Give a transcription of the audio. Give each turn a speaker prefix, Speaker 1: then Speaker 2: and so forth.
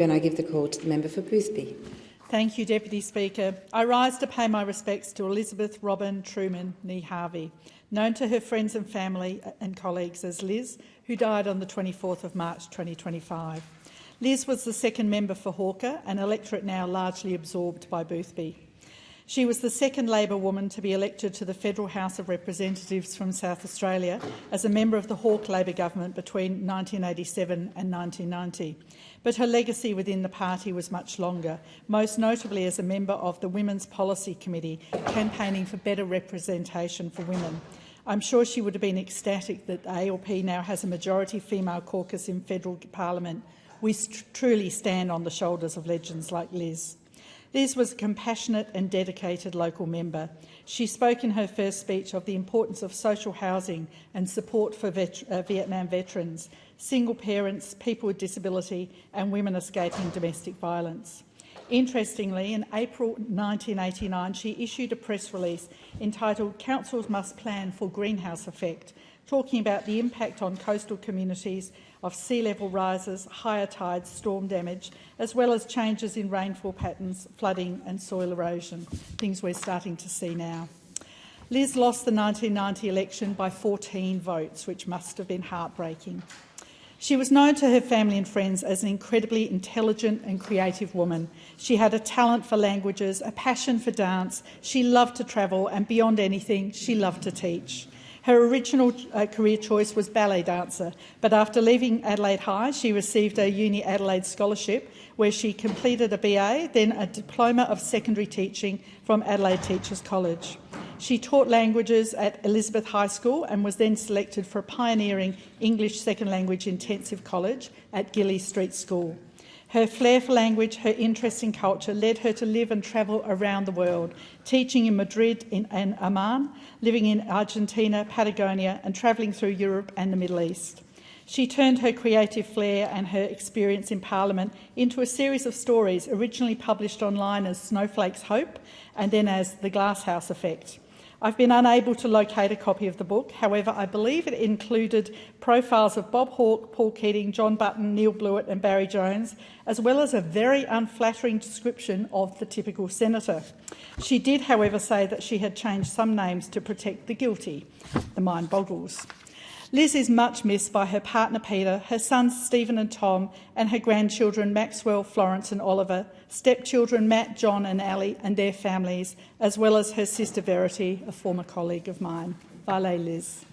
Speaker 1: And I give the call to the member for Boothby.
Speaker 2: Thank you, Deputy Speaker. I rise to pay my respects to Elizabeth Robyn Truman nee Harvey, known to her friends and family and colleagues as Liz, who died on the 24th of March 2025. Liz was the second member for Hawker, an electorate now largely absorbed by Boothby. She was the second Labor woman to be elected to the Federal House of Representatives from South Australia as a member of the Hawke Labor government between 1987 and 1990. But her legacy within the party was much longer, most notably as a member of the Women's Policy Committee, campaigning for better representation for women. I'm sure she would have been ecstatic that the ALP now has a majority female caucus in federal parliament. We truly stand on the shoulders of legends like Liz. Liz was a compassionate and dedicated local member. She spoke in her first speech of the importance of social housing and support for Vietnam veterans, single parents, people with disability and women escaping domestic violence. Interestingly, in April 1989, she issued a press release entitled "Councils Must Plan for Greenhouse Effect," talking about the impact on coastal communities of sea level rises, higher tides, storm damage, as well as changes in rainfall patterns, flooding and soil erosion, things we're starting to see now. Liz lost the 1990 election by 14 votes, which must have been heartbreaking. She was known to her family and friends as an incredibly intelligent and creative woman. She had a talent for languages, a passion for dance, she loved to travel, and beyond anything, she loved to teach. Her original career choice was ballet dancer, but after leaving Adelaide High, she received a Uni Adelaide scholarship where she completed a BA, then a Diploma of Secondary Teaching from Adelaide Teachers College. She taught languages at Elizabeth High School and was then selected for a pioneering English Second Language Intensive College at Gilly Street School. Her flair for language, her interest in culture led her to live and travel around the world, teaching in Madrid and Amman, living in Argentina, Patagonia and travelling through Europe and the Middle East. She turned her creative flair and her experience in Parliament into a series of stories originally published online as Snowflake's Hope and then as The Glasshouse Effect. I've been unable to locate a copy of the book. However, I believe it included profiles of Bob Hawke, Paul Keating, John Button, Neil Blewett and Barry Jones, as well as a very unflattering description of the typical senator. She did, however, say that she had changed some names to protect the guilty. The mind boggles. Liz is much missed by her partner Peter, her sons Stephen and Tom, and her grandchildren Maxwell, Florence and Oliver, stepchildren Matt, John and Ali and their families, as well as her sister Verity, a former colleague of mine. Vale, Liz.